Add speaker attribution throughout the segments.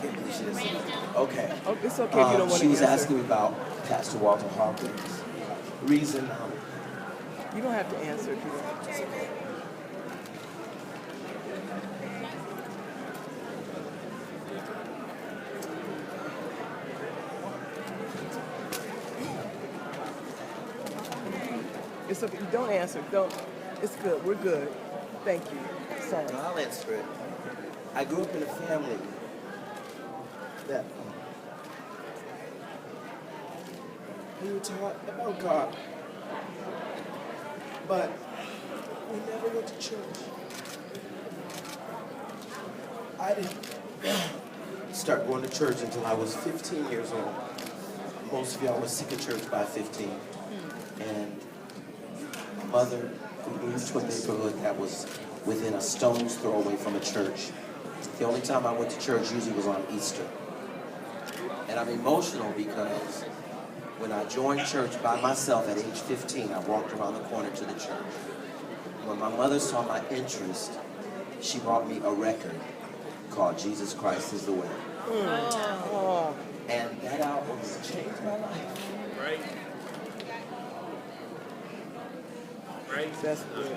Speaker 1: can't believe she didn't say that. Okay.
Speaker 2: Oh, it's okay if you don't want
Speaker 1: She
Speaker 2: to
Speaker 1: was
Speaker 2: answer.
Speaker 1: asking me about Pastor Walter Hawkins. Reason,
Speaker 2: You don't have to answer if you don't. It's okay. Don't answer. Don't. It's good. We're good. Thank you. Sorry.
Speaker 1: no, I'll answer it. I grew up in a family that we were taught about God, but we never went to church. I didn't start going to church until I was 15 years old. Most of y'all were sick of church by 15. And my mother, we moved to a neighborhood that was within a stone's throw away from a church. The only time I went to church usually was on Easter. And I'm emotional because when I joined church by myself at age 15, I walked around the corner to the church. When my mother saw my interest, she bought me a record called Jesus Christ is the Way.
Speaker 2: Oh.
Speaker 1: And that album changed my life.
Speaker 3: Right. Right.
Speaker 2: That's good.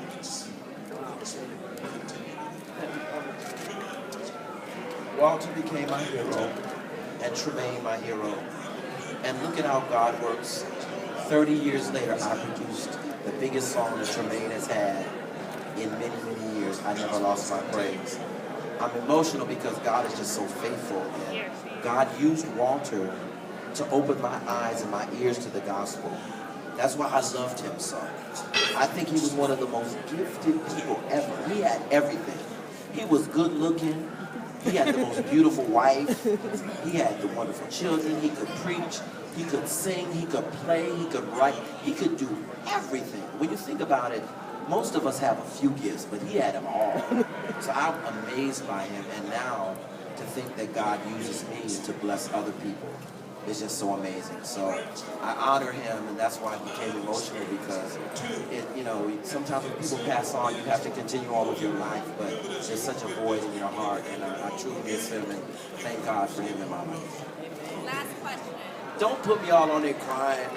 Speaker 1: Walter became my hero, and Tremaine my hero. And look at how God works. 30 years later, I produced the biggest song that Tremaine has had in many, many years. I never lost my praise. I'm emotional because God is just so faithful. And God used Walter to open my eyes and my ears to the gospel. That's why I loved him so. I think he was one of the most gifted people ever. He had everything. He was good looking. He had the most beautiful wife. He had the wonderful children. He could preach. He could sing. He could play. He could write. He could do everything. When you think about it, most of us have a few gifts, but he had them all. So I'm amazed by him. And now to think that God uses me to bless other people is just so amazing. So I honor him, and that's why I became emotional because, sometimes when people pass on, you have to continue on with your life, but there's such a void in your heart, and I truly miss him, and thank God for him in my life.
Speaker 4: Last question.
Speaker 1: Don't put me all on there crying.